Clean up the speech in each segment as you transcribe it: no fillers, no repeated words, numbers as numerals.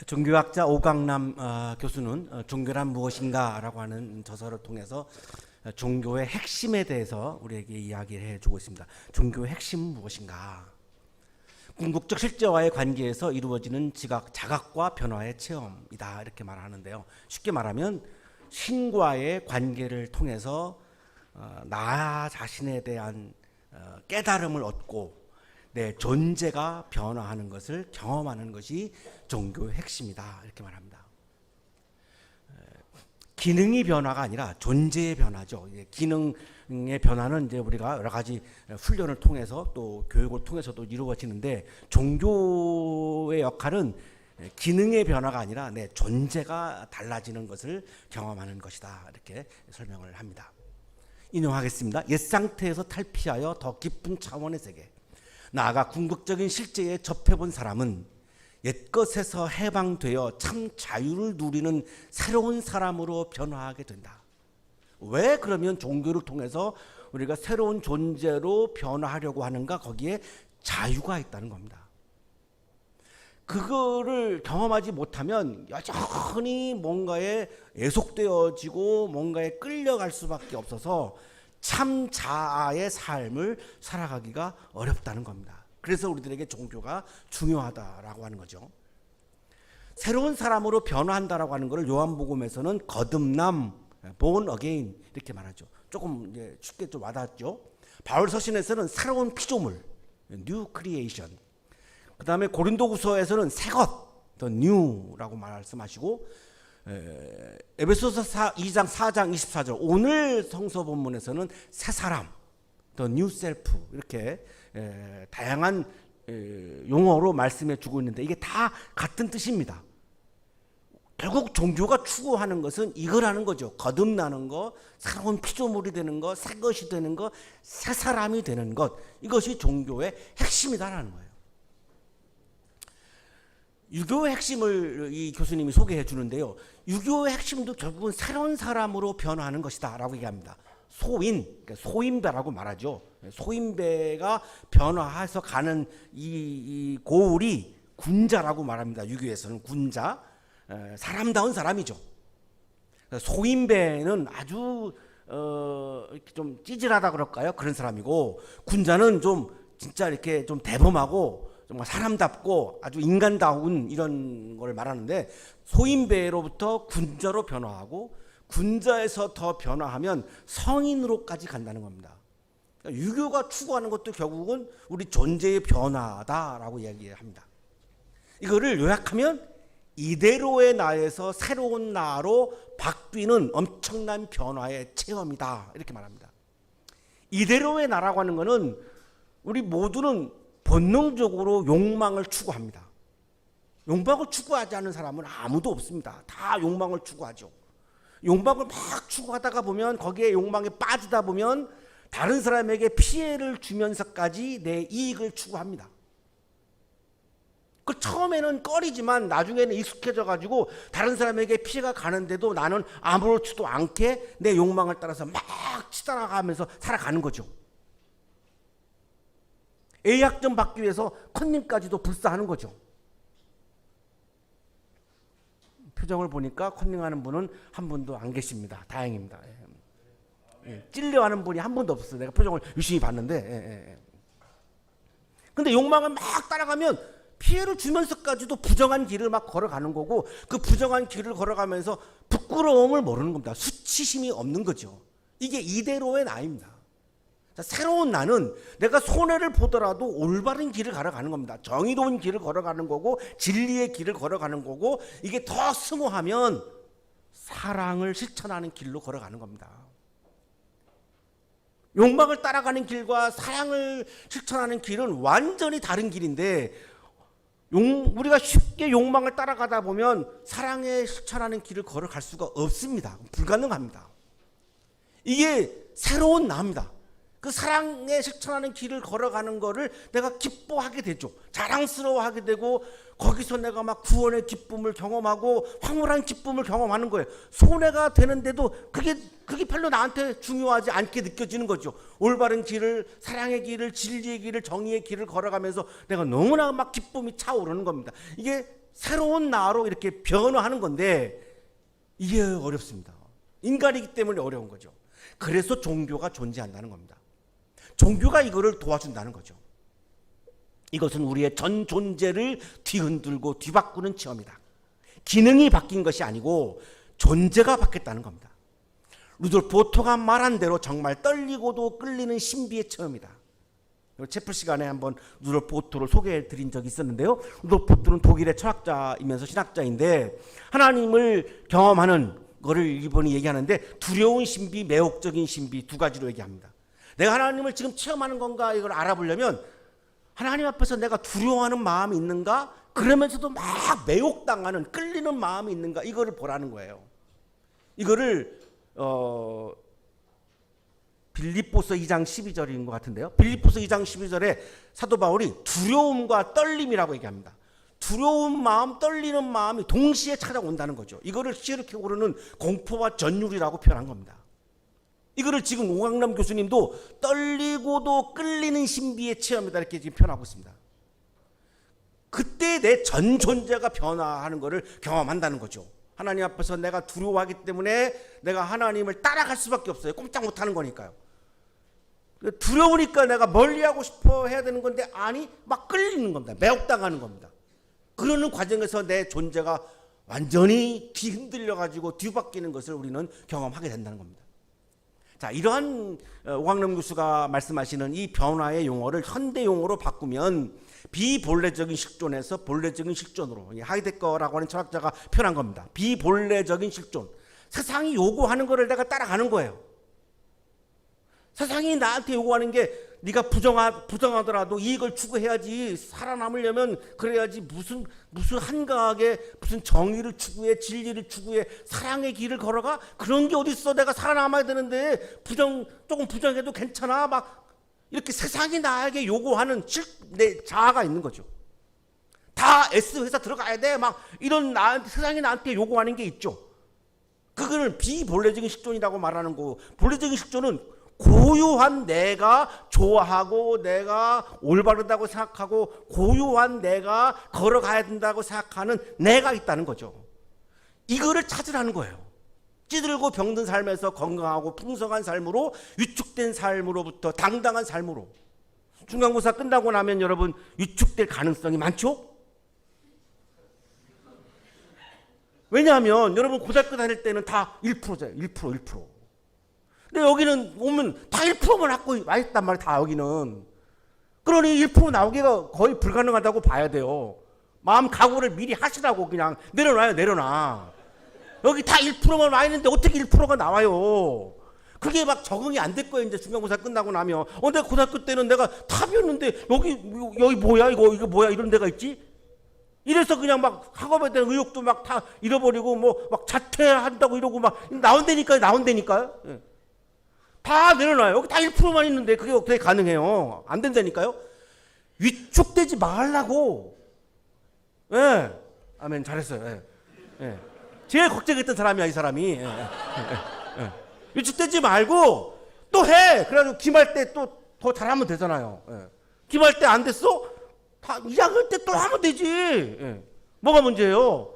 종교학자 오강남 교수는 종교란 무엇인가라고 하는 저서를 통해서 종교의 핵심에 대해서 우리에게 이야기를 해주고 있습니다. 종교의 핵심은 무엇인가? 궁극적 실제와의 관계에서 이루어지는 자각과 변화의 체험이다, 이렇게 말하는데요. 쉽게 말하면 신과의 관계를 통해서 나 자신에 대한 깨달음을 얻고 내 존재가 변화하는 것을 경험하는 것이 종교의 핵심이다, 이렇게 말합니다. 기능이 변화가 아니라 존재의 변화죠. 기능의 변화는 이제 우리가 여러 가지 훈련을 통해서 또 교육을 통해서도 이루어지는데, 종교의 역할은 기능의 변화가 아니라 내 존재가 달라지는 것을 경험하는 것이다, 이렇게 설명을 합니다. 인용하겠습니다. 옛 상태에서 탈피하여 더 깊은 차원의 세계, 나아가 궁극적인 실제에 접해본 사람은 옛것에서 해방되어 참 자유를 누리는 새로운 사람으로 변화하게 된다. 왜 그러면 종교를 통해서 우리가 새로운 존재로 변화하려고 하는가? 거기에 자유가 있다는 겁니다. 그거를 경험하지 못하면 여전히 뭔가에 애속되어지고 뭔가에 끌려갈 수밖에 없어서 참 자아의 삶을 살아가기가 어렵다는 겁니다. 그래서 우리들에게 종교가 중요하다라고 하는 거죠. 새로운 사람으로 변화한다라고 하는 것을 요한복음에서는 거듭남, born again 이렇게 말하죠. 조금 이제 쉽게 좀 와닿죠. 바울 서신에서는 새로운 피조물, new creation. 그 다음에 고린도후서에서는 새것, the new라고 말씀하시고, 에베소서 2장 4장 24절, 오늘 성서 본문에서는 새 사람, the new self, 이렇게 다양한 용어로 말씀해 주고 있는데, 이게 다 같은 뜻입니다. 결국 종교가 추구하는 것은 이거라는 거죠. 거듭나는 것, 새로운 피조물이 되는 것, 새 것이 되는 것, 새 사람이 되는 것, 이것이 종교의 핵심이다라는 거예요. 유교의 핵심을 이 교수님이 소개해 주는데요. 유교의 핵심도 결국은 새로운 사람으로 변화하는 것이다 라고 얘기합니다. 그러니까 소인배라고 말하죠. 소인배가 변화해서 가는 이 고울이 군자라고 말합니다. 유교에서는 군자, 사람다운 사람이죠. 소인배는 아주 이렇게 좀 찌질하다 그럴까요? 그런 사람이고, 군자는 좀 진짜 이렇게 좀 대범하고 정말 사람답고 아주 인간다운 이런 걸 말하는데, 소인배로부터 군자로 변화하고 군자에서 더 변화하면 성인으로까지 간다는 겁니다. 그러니까 유교가 추구하는 것도 결국은 우리 존재의 변화다라고 이야기합니다. 이거를 요약하면 이대로의 나에서 새로운 나로 바뀌는 엄청난 변화의 체험이다, 이렇게 말합니다. 이대로의 나라고 하는 것은 우리 모두는 본능적으로 욕망을 추구합니다. 욕망을 추구하지 않는 사람은 아무도 없습니다. 다 욕망을 추구하죠. 욕망을 막 추구하다가 보면, 거기에 욕망에 빠지다 보면 다른 사람에게 피해를 주면서까지 내 이익을 추구합니다. 그 처음에는 꺼리지만 나중에는 익숙해져 가지고 다른 사람에게 피해가 가는데도 나는 아무렇지도 않게 내 욕망을 따라서 막 치달아가면서 살아가는 거죠. A학점 받기 위해서 컨닝까지도 불사하는 거죠. 표정을 보니까 컨닝하는 분은 한 분도 안 계십니다. 다행입니다. 찔려하는 분이 한 분도 없었어요. 내가 표정을 유심히 봤는데. 근데 욕망을 막 따라가면 피해를 주면서까지도 부정한 길을 막 걸어가는 거고, 그 부정한 길을 걸어가면서 부끄러움을 모르는 겁니다. 수치심이 없는 거죠. 이게 이대로의 나입니다. 새로운 나는 내가 손해를 보더라도 올바른 길을 걸어가는 겁니다. 정의로운 길을 걸어가는 거고, 진리의 길을 걸어가는 거고, 이게 더 승호하면 사랑을 실천하는 길로 걸어가는 겁니다. 욕망을 따라가는 길과 사랑을 실천하는 길은 완전히 다른 길인데, 우리가 쉽게 욕망을 따라가다 보면 사랑에 실천하는 길을 걸어갈 수가 없습니다. 불가능합니다. 이게 새로운 나입니다. 그 사랑에 실천하는 길을 걸어가는 거를 내가 기뻐하게 되죠. 자랑스러워하게 되고, 거기서 내가 막 구원의 기쁨을 경험하고 황홀한 기쁨을 경험하는 거예요. 손해가 되는데도 그게 별로 나한테 중요하지 않게 느껴지는 거죠. 올바른 길을, 사랑의 길을, 진리의 길을, 정의의 길을 걸어가면서 내가 너무나 막 기쁨이 차오르는 겁니다. 이게 새로운 나로 이렇게 변화하는 건데 이게 어렵습니다. 인간이기 때문에 어려운 거죠. 그래서 종교가 존재한다는 겁니다. 종교가 이거를 도와준다는 거죠. 이것은 우리의 전 존재를 뒤흔들고 뒤바꾸는 체험이다. 기능이 바뀐 것이 아니고 존재가 바뀌었다는 겁니다. 루돌프 오토가 말한 대로 정말 떨리고도 끌리는 신비의 체험이다. 채플 시간에 한번 루돌프 오토를 소개해 드린 적이 있었는데요. 루돌프 오토는 독일의 철학자이면서 신학자인데 하나님을 경험하는 거를 이번에 얘기하는데 두려운 신비, 매혹적인 신비 두 가지로 얘기합니다. 내가 하나님을 지금 체험하는 건가 이걸 알아보려면 하나님 앞에서 내가 두려워하는 마음이 있는가, 그러면서도 막 매혹당하는 끌리는 마음이 있는가, 이거를 보라는 거예요. 이거를 빌립보서 2장 12절인 것 같은데요. 빌립보서 2장 12절에 사도 바울이 두려움과 떨림이라고 얘기합니다. 두려운 마음, 떨리는 마음이 동시에 찾아온다는 거죠. 이거를 시르케고르는 공포와 전율이라고 표현한 겁니다. 이거를 지금 오강남 교수님도 떨리고도 끌리는 신비의 체험이다 이렇게 지금 표현하고 있습니다. 그때 내 전 존재가 변화하는 것을 경험한다는 거죠. 하나님 앞에서 내가 두려워하기 때문에 내가 하나님을 따라갈 수밖에 없어요. 꼼짝 못하는 거니까요. 두려우니까 내가 멀리하고 싶어 해야 되는 건데 아니 막 끌리는 겁니다. 매혹당하는 겁니다. 그러는 과정에서 내 존재가 완전히 뒤흔들려가지고 뒤바뀌는 것을 우리는 경험하게 된다는 겁니다. 자, 이러한 오광남 교수가 말씀하시는 이 변화의 용어를 현대 용어로 바꾸면 비본래적인 실존에서 본래적인 실존으로, 하이데거라고 하는 철학자가 표현한 겁니다. 비본래적인 실존. 세상이 요구하는 거를 내가 따라가는 거예요. 세상이 나한테 요구하는 게 네가 부정하더라도 이익을 추구해야지, 살아남으려면 그래야지, 무슨 한가하게 무슨 정의를 추구해, 진리를 추구해, 사랑의 길을 걸어가? 그런 게 어딨어. 내가 살아남아야 되는데 조금 부정해도 괜찮아. 막 이렇게 세상이 나에게 요구하는 내 자아가 있는 거죠. 다 S 회사 들어가야 돼. 막 이런 세상이 나한테 요구하는 게 있죠. 그거는 비본래적인 실존이라고 말하는 거고, 본래적인 실존은 고유한 내가 좋아하고 내가 올바르다고 생각하고 고유한 내가 걸어가야 된다고 생각하는 내가 있다는 거죠. 이거를 찾으라는 거예요. 찌들고 병든 삶에서 건강하고 풍성한 삶으로, 위축된 삶으로부터 당당한 삶으로. 중간고사 끝나고 나면 여러분 위축될 가능성이 많죠? 왜냐하면 여러분 고등학교 다닐 때는 다 1%잖아요. 1%. 근데 여기는 오면 다 1%만 갖고 와 있단 말이에요. 다 여기는. 그러니 1% 나오기가 거의 불가능하다고 봐야 돼요. 마음 각오를 미리 하시라고. 그냥 내려놔. 여기 다 1%만 와 있는데 어떻게 1%가 나와요? 그게 막 적응이 안 될 거예요. 이제 중간고사 끝나고 나면. 내가 고등학교 때는 내가 탑이었는데 여기 뭐야 이거 뭐야 이런 데가 있지? 이래서 그냥 막 학업에 대한 의욕도 막 다 잃어버리고 뭐 막 자퇴한다고 이러고 막 나온다니까요. 예. 다 내려놔요. 여기 다 1%만 있는데 그게 어떻게 가능해요? 안 된다니까요. 위축되지 말라고. 예. 아멘. 잘했어요. 예. 예. 제일 걱정했던 사람이야, 이 사람이. 예. 예. 위축되지 말고 또 해. 그래가지고 기말 때 또 더 잘하면 되잖아요. 예. 기말 때 안 됐어? 다 2학년 때 또 하면 되지. 예. 뭐가 문제예요?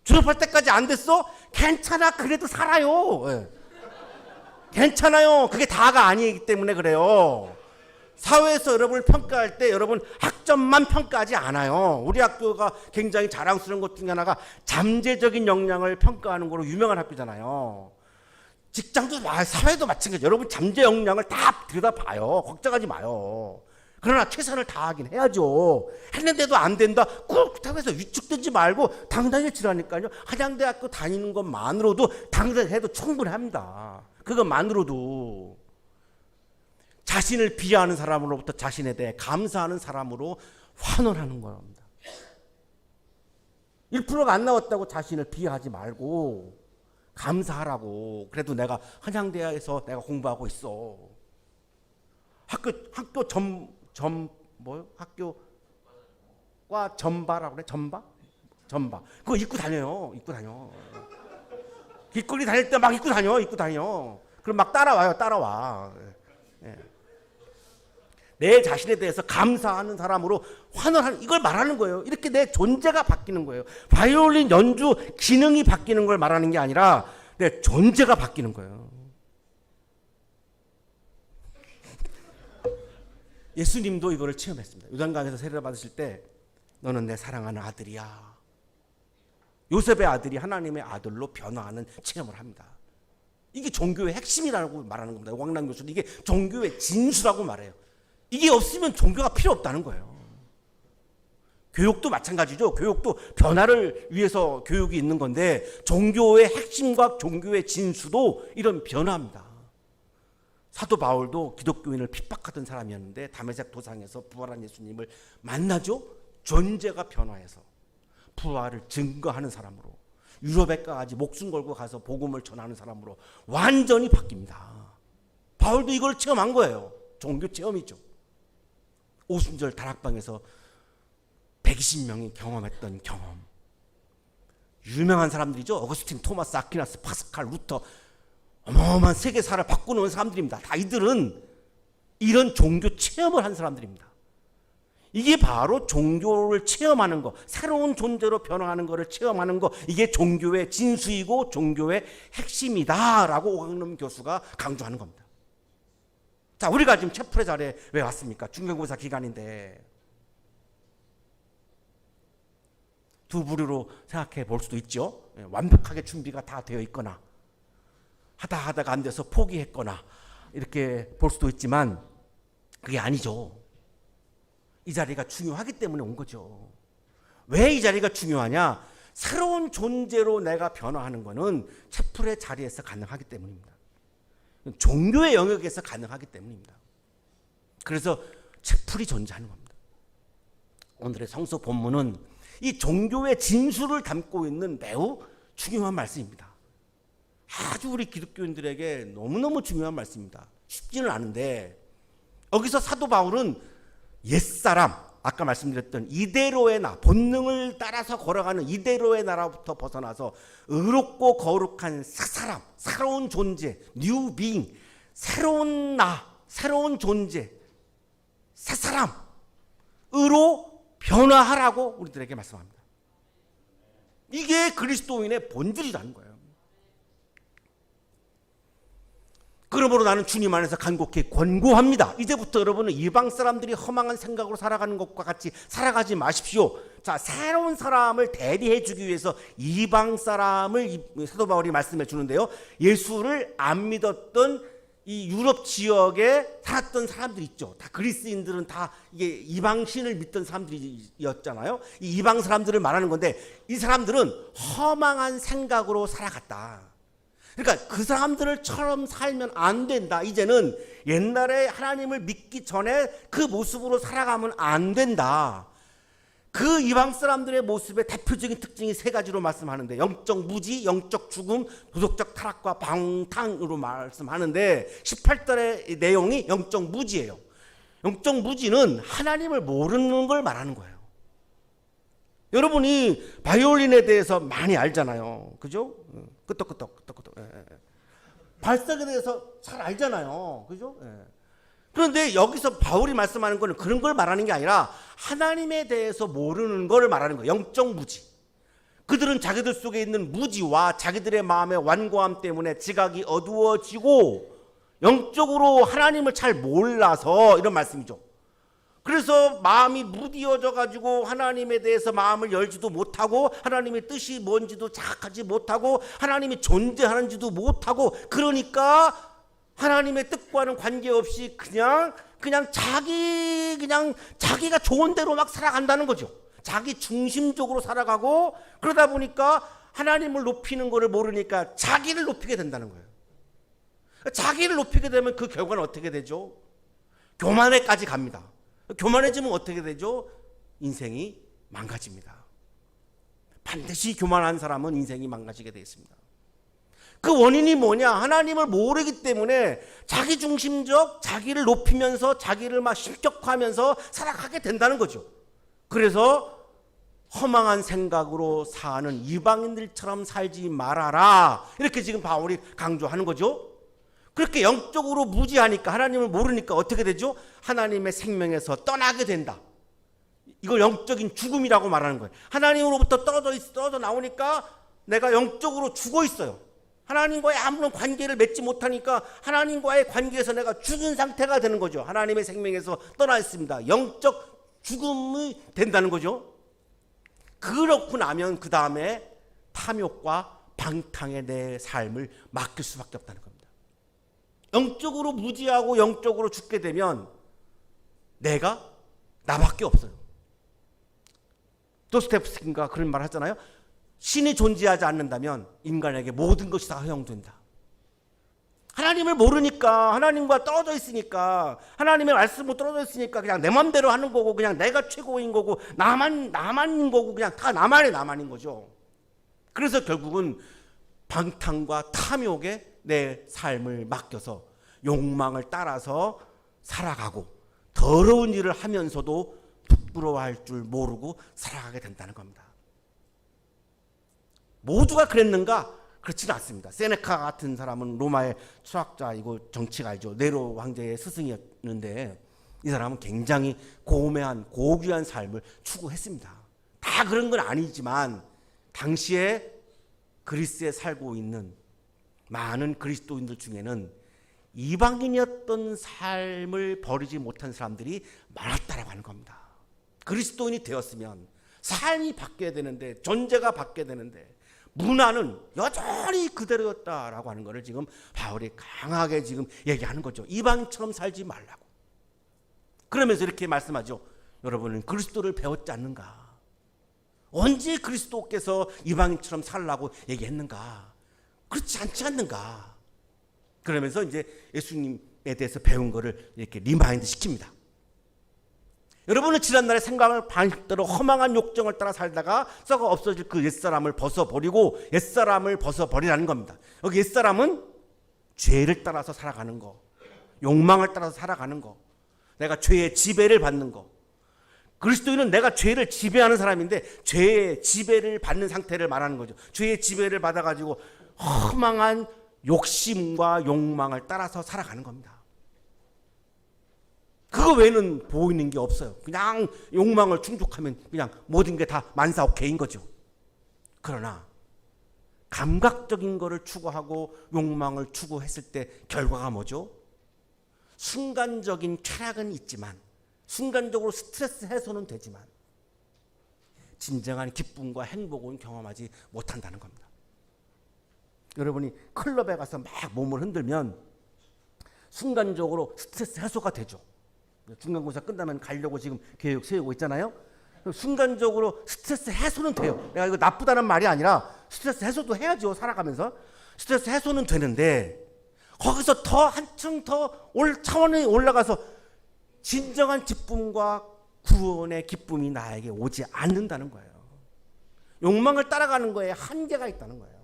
졸업할 때까지 안 됐어? 괜찮아. 그래도 살아요. 예. 괜찮아요. 그게 다가 아니기 때문에 그래요. 사회에서 여러분을 평가할 때 여러분 학점만 평가하지 않아요. 우리 학교가 굉장히 자랑스러운 것 중에 하나가 잠재적인 역량을 평가하는 거로 유명한 학교잖아요. 직장도 사회도 마찬가지예요. 여러분 잠재 역량을 다 들여다봐요. 걱정하지 마요. 그러나 최선을 다하긴 해야죠. 했는데도 안 된다. 꼭 해서 위축되지 말고 당당해지라니까요. 한양대학교 다니는 것만으로도 당당해도 충분합니다. 그것만으로도. 자신을 비하하는 사람으로부터 자신에 대해 감사하는 사람으로 환원하는 겁니다. 1%가 안 나왔다고 자신을 비하하지 말고 감사하라고. 그래도 내가 한양대에서 내가 공부하고 있어. 학교과 전바라고 그래. 전바. 그거 입고 다녀요. 길거리 다닐 때 막 입고 다녀. 그럼 막 따라와. 예. 내 자신에 대해서 감사하는 사람으로 환원하는, 이걸 말하는 거예요. 이렇게 내 존재가 바뀌는 거예요. 바이올린 연주 기능이 바뀌는 걸 말하는 게 아니라 내 존재가 바뀌는 거예요. 예수님도 이거를 체험했습니다. 요단강에서 세례를 받으실 때 너는 내 사랑하는 아들이야. 요셉의 아들이 하나님의 아들로 변화하는 체험을 합니다. 이게 종교의 핵심이라고 말하는 겁니다. 왕락 교수는 이게 종교의 진수라고 말해요. 이게 없으면 종교가 필요 없다는 거예요. 교육도 마찬가지죠. 교육도 변화를 위해서 교육이 있는 건데 종교의 핵심과 종교의 진수도 이런 변화입니다. 사도 바울도 기독교인을 핍박하던 사람이었는데 다메섹 도상에서 부활한 예수님을 만나죠. 존재가 변화해서 부활을 증거하는 사람으로, 유럽에까지 목숨 걸고 가서 복음을 전하는 사람으로 완전히 바뀝니다. 바울도 이걸 체험한 거예요. 종교 체험이죠. 오순절 다락방에서 120명이 경험했던 경험. 유명한 사람들이죠. 어거스틴, 토마스, 아퀴나스, 파스칼, 루터, 어마어마한 세계사를 바꾸는 사람들입니다. 다 이들은 이런 종교 체험을 한 사람들입니다. 이게 바로 종교를 체험하는 거, 새로운 존재로 변화하는 것을 체험하는 거, 이게 종교의 진수이고 종교의 핵심이다라고 오광남 교수가 강조하는 겁니다. 자, 우리가 지금 채플의 자리에 왜 왔습니까? 중간고사 기간인데 두 부류로 생각해 볼 수도 있죠. 완벽하게 준비가 다 되어 있거나 하다가 안 돼서 포기했거나 이렇게 볼 수도 있지만 그게 아니죠. 이 자리가 중요하기 때문에 온 거죠. 왜 이 자리가 중요하냐? 새로운 존재로 내가 변화하는 것은 채플의 자리에서 가능하기 때문입니다. 종교의 영역에서 가능하기 때문입니다. 그래서 채플이 존재하는 겁니다. 오늘의 성서 본문은 이 종교의 진수를 담고 있는 매우 중요한 말씀입니다. 아주 우리 기독교인들에게 너무너무 중요한 말씀입니다. 쉽지는 않은데 여기서 사도 바울은 옛사람, 아까 말씀드렸던 이대로의 나, 본능을 따라서 걸어가는 이대로의 나라부터 벗어나서 의롭고 거룩한 새사람, 새로운 존재, 뉴 비잉, 새로운 나, 새로운 존재, 새사람으로 변화하라고 우리들에게 말씀합니다. 이게 그리스도인의 본질이라는 거예요. 그러므로 나는 주님 안에서 간곡히 권고합니다. 이제부터 여러분은 이방 사람들이 허망한 생각으로 살아가는 것과 같이 살아가지 마십시오. 자, 새로운 사람을 대리해 주기 위해서 이방 사람을 사도 바울이 말씀해 주는데요. 예수를 안 믿었던 이 유럽 지역에 살았던 사람들 있죠. 다 그리스인들은 다 이게 이방신을 믿던 사람들이었잖아요. 이 이방 사람들을 말하는 건데 이 사람들은 허망한 생각으로 살아갔다. 그러니까 그 사람들처럼 살면 안 된다. 이제는 옛날에 하나님을 믿기 전에 그 모습으로 살아가면 안 된다. 그 이방 사람들의 모습의 대표적인 특징이 세 가지로 말씀하는데 영적 무지, 영적 죽음, 도덕적 타락과 방탕으로 말씀하는데 18절의 내용이 영적 무지예요. 영적 무지는 하나님을 모르는 걸 말하는 거예요. 여러분이 바이올린에 대해서 많이 알잖아요. 그죠? 끄떡끄떡. 발성에 대해서 잘 알잖아요. 그죠? 그런데 여기서 바울이 말씀하는 거는 그런 걸 말하는 게 아니라 하나님에 대해서 모르는 걸 말하는 거예요. 영적 무지. 그들은 자기들 속에 있는 무지와 자기들의 마음의 완고함 때문에 지각이 어두워지고 영적으로 하나님을 잘 몰라서 이런 말씀이죠. 그래서 마음이 무디어져 가지고 하나님에 대해서 마음을 열지도 못하고 하나님의 뜻이 뭔지도 자각하지 못하고 하나님이 존재하는지도 못하고 그러니까 하나님의 뜻과는 관계없이 그냥 자기가 좋은 대로 막 살아간다는 거죠. 자기 중심적으로 살아가고 그러다 보니까 하나님을 높이는 것을 모르니까 자기를 높이게 된다는 거예요. 자기를 높이게 되면 그 결과는 어떻게 되죠? 교만에까지 갑니다. 교만해지면 어떻게 되죠? 인생이 망가집니다. 반드시 교만한 사람은 인생이 망가지게 되어 있습니다. 그 원인이 뭐냐? 하나님을 모르기 때문에 자기중심적, 자기를 높이면서 자기를 막 신격화하면서 살아가게 된다는 거죠. 그래서 허망한 생각으로 사는 이방인들처럼 살지 말아라. 이렇게 지금 바울이 강조하는 거죠. 그렇게 영적으로 무지하니까, 하나님을 모르니까 어떻게 되죠? 하나님의 생명에서 떠나게 된다. 이걸 영적인 죽음이라고 말하는 거예요. 하나님으로부터 떨어져 나오니까 내가 영적으로 죽어 있어요. 하나님과의 아무런 관계를 맺지 못하니까 하나님과의 관계에서 내가 죽은 상태가 되는 거죠. 하나님의 생명에서 떠나 있습니다. 영적 죽음이 된다는 거죠. 그렇고 나면 그 다음에 탐욕과 방탕에 내 삶을 맡길 수밖에 없다는 겁니다. 영적으로 무지하고 영적으로 죽게 되면 내가 나밖에 없어요. 도스토옙스키가 그런 말 하잖아요. 신이 존재하지 않는다면 인간에게 모든 것이 다 허용된다. 하나님을 모르니까, 하나님과 떨어져 있으니까, 하나님의 말씀으로 떨어져 있으니까 그냥 내 맘대로 하는 거고, 그냥 내가 최고인 거고, 나만인 거고, 그냥 다 나만인 거죠. 그래서 결국은 방탕과 탐욕에 내 삶을 맡겨서 욕망을 따라서 살아가고 더러운 일을 하면서도 부끄러워할 줄 모르고 살아가게 된다는 겁니다. 모두가 그랬는가? 그렇지는 않습니다. 세네카 같은 사람은 로마의 수학자이고 정치가이죠. 네로 황제의 스승이었는데 이 사람은 굉장히 고매한 고귀한 삶을 추구했습니다. 다 그런 건 아니지만 당시에 그리스에 살고 있는 많은 그리스도인들 중에는 이방인이었던 삶을 버리지 못한 사람들이 많았다라고 하는 겁니다. 그리스도인이 되었으면 삶이 바뀌어야 되는데, 존재가 바뀌어야 되는데 문화는 여전히 그대로였다라고 하는 것을 지금 바울이 강하게 지금 얘기하는 거죠. 이방처럼 살지 말라고. 그러면서 이렇게 말씀하죠. 여러분은 그리스도를 배웠지 않는가? 언제 그리스도께서 이방인처럼 살라고 얘기했는가? 그렇지 않지 않는가? 그러면서 이제 예수님에 대해서 배운 거를 이렇게 리마인드 시킵니다. 여러분은 지난날의 생각을 반대로 허망한 욕정을 따라 살다가 썩어 없어질 그 옛사람을 벗어버리고 옛사람을 벗어버리라는 겁니다. 여기 옛사람은 죄를 따라서 살아가는 거, 욕망을 따라서 살아가는 거, 내가 죄의 지배를 받는 거. 그리스도인은 내가 죄를 지배하는 사람인데 죄의 지배를 받는 상태를 말하는 거죠. 죄의 지배를 받아가지고 허망한 욕심과 욕망을 따라서 살아가는 겁니다. 그거 외에는 보이는 게 없어요. 그냥 욕망을 충족하면 그냥 모든 게 다 만사 오케이인 거죠. 그러나 감각적인 거를 추구하고 욕망을 추구했을 때 결과가 뭐죠? 순간적인 쾌락은 있지만, 순간적으로 스트레스 해소는 되지만 진정한 기쁨과 행복은 경험하지 못한다는 겁니다. 여러분이 클럽에 가서 막 몸을 흔들면 순간적으로 스트레스 해소가 되죠. 중간고사 끝나면 가려고 지금 계획 세우고 있잖아요. 순간적으로 스트레스 해소는 돼요. 내가 이거 나쁘다는 말이 아니라 스트레스 해소도 해야죠. 살아가면서 스트레스 해소는 되는데 거기서 더 한층 더 차원이 올라가서 진정한 기쁨과 구원의 기쁨이 나에게 오지 않는다는 거예요. 욕망을 따라가는 거에 한계가 있다는 거예요.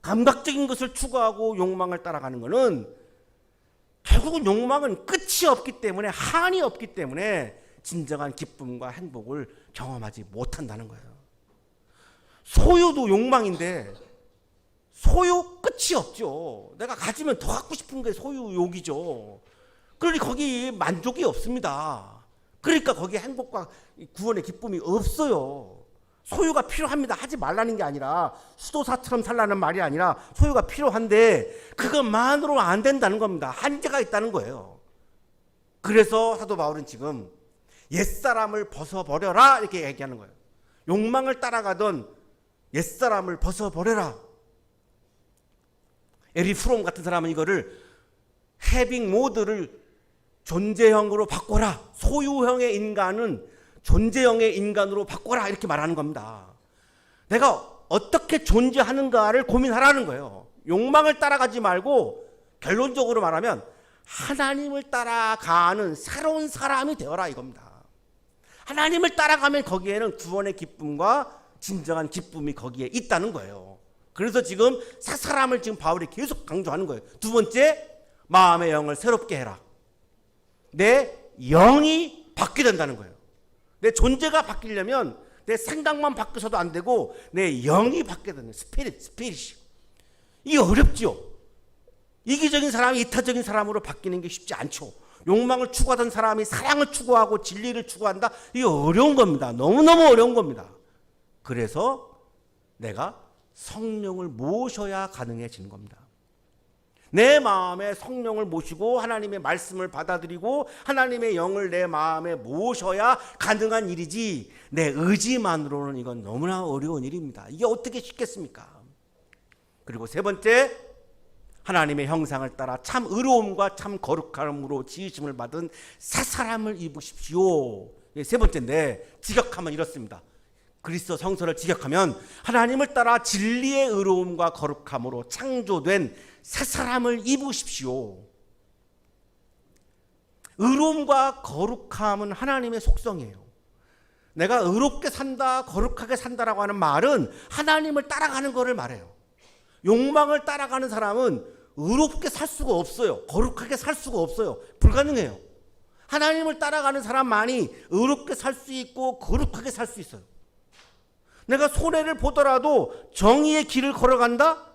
감각적인 것을 추구하고 욕망을 따라가는 것은 결국은 욕망은 끝이 없기 때문에, 한이 없기 때문에 진정한 기쁨과 행복을 경험하지 못한다는 거예요. 소유도 욕망인데 소유 끝이 없죠. 내가 가지면 더 갖고 싶은 게 소유욕이죠. 그러니 거기 만족이 없습니다. 그러니까 거기에 행복과 구원의 기쁨이 없어요. 소유가 필요합니다. 하지 말라는 게 아니라, 수도사처럼 살라는 말이 아니라 소유가 필요한데 그것만으로 안 된다는 겁니다. 한계가 있다는 거예요. 그래서 사도 바울은 지금 옛사람을 벗어버려라 이렇게 얘기하는 거예요. 욕망을 따라가던 옛사람을 벗어버려라. 에리 프롬 같은 사람은 이거를 해빙 모드를 존재형으로 바꿔라. 소유형의 인간은 존재형의 인간으로 바꿔라 이렇게 말하는 겁니다. 내가 어떻게 존재하는가를 고민하라는 거예요. 욕망을 따라가지 말고 결론적으로 말하면 하나님을 따라가는 새로운 사람이 되어라 이겁니다. 하나님을 따라가면 거기에는 구원의 기쁨과 진정한 기쁨이 거기에 있다는 거예요. 그래서 지금 새 사람을 지금 바울이 계속 강조하는 거예요. 두 번째, 마음의 영을 새롭게 해라. 내 영이 바뀌게 된다는 거예요. 내 존재가 바뀌려면 내 생각만 바뀌어서도 안 되고 내 영이 바뀌어야 되는 스피릿이. 이게 어렵죠. 이기적인 사람이 이타적인 사람으로 바뀌는 게 쉽지 않죠. 욕망을 추구하던 사람이 사랑을 추구하고 진리를 추구한다. 이게 어려운 겁니다. 너무너무 어려운 겁니다. 그래서 내가 성령을 모셔야 가능해지는 겁니다. 내 마음에 성령을 모시고 하나님의 말씀을 받아들이고 하나님의 영을 내 마음에 모셔야 가능한 일이지, 내 의지만으로는 이건 너무나 어려운 일입니다. 이게 어떻게 쉽겠습니까? 그리고 세 번째, 하나님의 형상을 따라 참 의로움과 참 거룩함으로 지으심을 받은 새 사람을 입으십시오. 세 번째인데, 직역하면 이렇습니다. 그리스도 성서를 직역하면 하나님을 따라 진리의 의로움과 거룩함으로 창조된 새 사람을 입으십시오. 의로움과 거룩함은 하나님의 속성이에요. 내가 의롭게 산다, 거룩하게 산다라고 하는 말은 하나님을 따라가는 것을 말해요. 욕망을 따라가는 사람은 의롭게 살 수가 없어요. 거룩하게 살 수가 없어요. 불가능해요. 하나님을 따라가는 사람만이 의롭게 살 수 있고 거룩하게 살 수 있어요. 내가 손해를 보더라도 정의의 길을 걸어간다?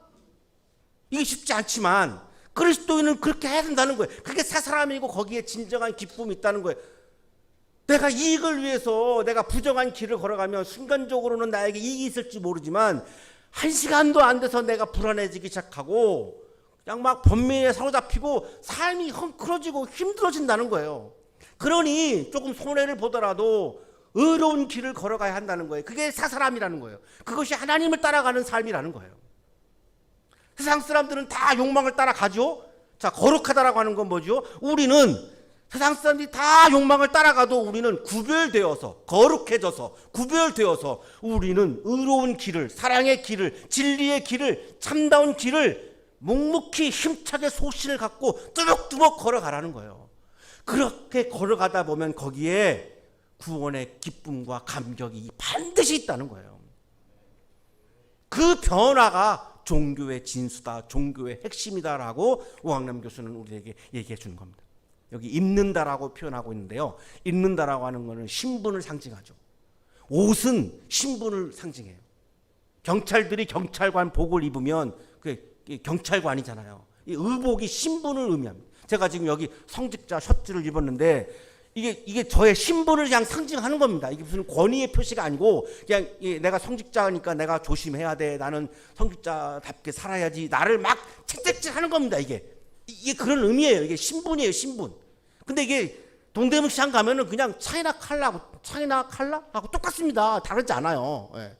이게 쉽지 않지만 그리스도인은 그렇게 해야 된다는 거예요. 그게 새 사람이고 거기에 진정한 기쁨이 있다는 거예요. 내가 이익을 위해서 내가 부정한 길을 걸어가면 순간적으로는 나에게 이익이 있을지 모르지만 한 시간도 안 돼서 내가 불안해지기 시작하고 그냥 막 번민에 사로잡히고 삶이 헝클어지고 힘들어진다는 거예요. 그러니 조금 손해를 보더라도 의로운 길을 걸어가야 한다는 거예요. 그게 새 사람이라는 거예요. 그것이 하나님을 따라가는 삶이라는 거예요. 세상 사람들은 다 욕망을 따라가죠. 자, 거룩하다라고 하는 건 뭐죠? 우리는 세상 사람들이 다 욕망을 따라가도 우리는 구별되어서, 거룩해져서 구별되어서 우리는 의로운 길을, 사랑의 길을, 진리의 길을, 참다운 길을 묵묵히 힘차게 소신을 갖고 뚜벅뚜벅 걸어가라는 거예요. 그렇게 걸어가다 보면 거기에 구원의 기쁨과 감격이 반드시 있다는 거예요. 그 변화가 종교의 진수다, 종교의 핵심이다라고 오학남 교수는 우리에게 얘기해 주는 겁니다. 여기 입는다라고 표현하고 있는데요. 입는다라고 하는 것은 신분을 상징하죠. 옷은 신분을 상징해요. 경찰들이 경찰관 복을 입으면 그게 경찰관이잖아요. 이 의복이 신분을 의미합니다. 제가 지금 여기 성직자 셔츠를 입었는데 이게 저의 신분을 그냥 상징하는 겁니다. 이게 무슨 권위의 표시가 아니고 그냥 내가 성직자니까 내가 조심해야 돼. 나는 성직자답게 살아야지. 나를 막 채찍질하는 겁니다. 이게 그런 의미예요. 이게 신분이에요, 신분. 근데 이게 동대문 시장 가면은 그냥 차이나 칼라하고 똑같습니다. 다르지 않아요. 예.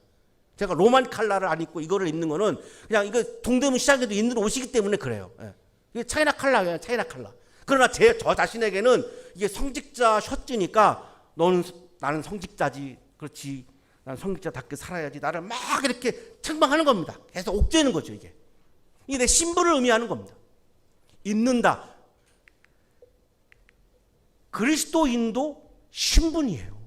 제가 로만 칼라를 안 입고 이거를 입는 거는 그냥 이거 동대문 시장에도 있는 옷이기 때문에 그래요. 예. 이게 차이나 칼라예요, 차이나 칼라. 그러나 저 자신에게는 이게 성직자 셔츠니까 나는 성직자지, 그렇지, 나는 성직자답게 살아야지, 나를 막 이렇게 책망하는 겁니다. 계속 옥죄는 거죠. 이게 내 신분을 의미하는 겁니다. 입는다. 그리스도인도 신분이에요.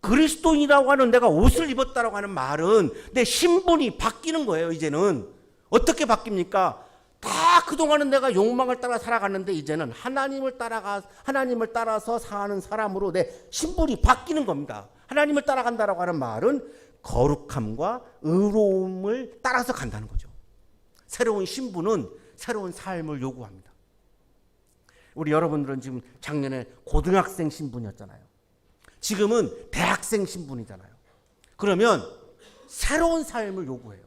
그리스도인이라고 하는 내가 옷을 입었다라고 하는 말은 내 신분이 바뀌는 거예요. 이제는 어떻게 바뀝니까? 다 그동안은 내가 욕망을 따라 살아갔는데 이제는 하나님을 따라서 사는 사람으로 내 신분이 바뀌는 겁니다. 하나님을 따라간다라고 하는 말은 거룩함과 의로움을 따라서 간다는 거죠. 새로운 신분은 새로운 삶을 요구합니다. 우리 여러분들은 지금 작년에 고등학생 신분이었잖아요. 지금은 대학생 신분이잖아요. 그러면 새로운 삶을 요구해요.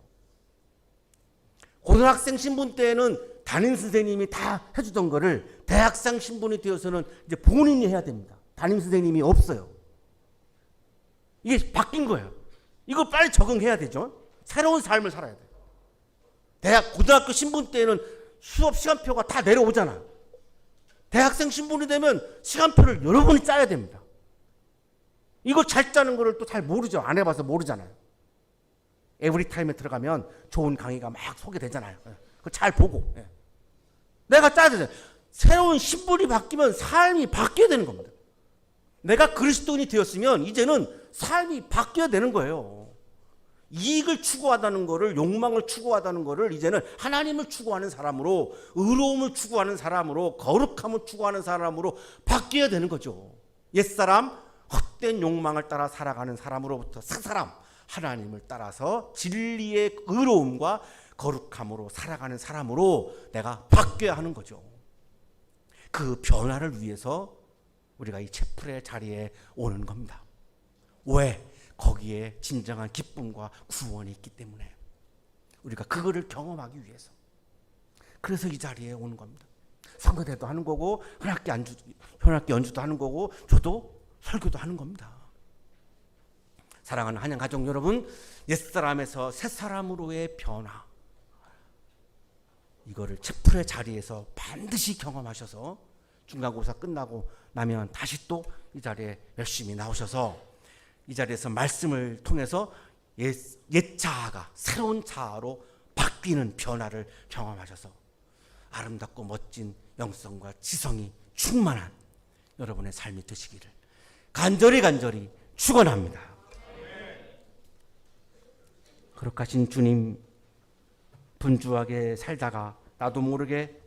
고등학생 신분 때는 담임 선생님이 다 해주던 거를 대학생 신분이 되어서는 이제 본인이 해야 됩니다. 담임 선생님이 없어요. 이게 바뀐 거예요. 이거 빨리 적응해야 되죠. 새로운 삶을 살아야 돼요. 고등학교 신분 때는 수업 시간표가 다 내려오잖아요. 대학생 신분이 되면 시간표를 여러 번이 짜야 됩니다. 이거 잘 짜는 거를 또 잘 모르죠. 안 해봐서 모르잖아요. 에브리타임에 들어가면 좋은 강의가 막 소개되잖아요. 그거 잘 보고. 내가 짜야 되잖아요. 새로운 신분이 바뀌면 삶이 바뀌어야 되는 겁니다. 내가 그리스도인이 되었으면 이제는 삶이 바뀌어야 되는 거예요. 이익을 추구하다는 거를, 욕망을 추구하다는 거를 이제는 하나님을 추구하는 사람으로, 의로움을 추구하는 사람으로, 거룩함을 추구하는 사람으로 바뀌어야 되는 거죠. 옛사람, 헛된 욕망을 따라 살아가는 사람으로부터 새 사람, 하나님을 따라서 진리의 의로움과 거룩함으로 살아가는 사람으로 내가 바뀌어야 하는 거죠. 그 변화를 위해서 우리가 이 채플의 자리에 오는 겁니다. 왜? 거기에 진정한 기쁨과 구원이 있기 때문에, 우리가 그거를 경험하기 위해서. 그래서 이 자리에 오는 겁니다. 선거대도 하는 거고, 현악기 연주도 하는 거고, 저도 설교도 하는 겁니다. 사랑하는 한양 가족 여러분, 옛사람에서 새사람으로의 변화, 이거를 채플의 자리에서 반드시 경험하셔서 중간고사 끝나고 나면 다시 또 이 자리에 열심히 나오셔서 이 자리에서 말씀을 통해서 옛 자아가 새로운 자아로 바뀌는 변화를 경험하셔서 아름답고 멋진 영성과 지성이 충만한 여러분의 삶이 되시기를 간절히 축원합니다. 거룩하신 주님, 분주하게 살다가 나도 모르게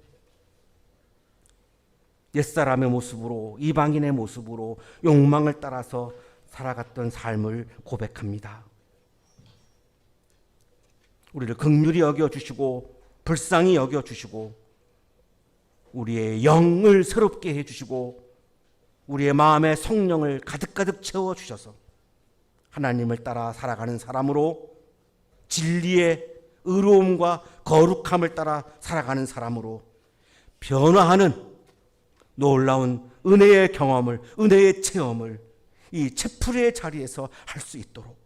옛사람의 모습으로, 이방인의 모습으로 욕망을 따라서 살아갔던 삶을 고백합니다. 우리를 긍휼히 여겨주시고 불쌍히 여겨주시고 우리의 영을 새롭게 해주시고 우리의 마음에 성령을 가득가득 채워주셔서 하나님을 따라 살아가는 사람으로, 진리의 의로움과 거룩함을 따라 살아가는 사람으로 변화하는 놀라운 은혜의 경험을, 은혜의 체험을 이 채플의 자리에서 할 수 있도록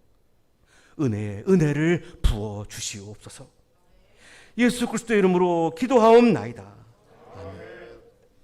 은혜를 부어 주시옵소서. 예수 그리스도의 이름으로 기도하옵나이다.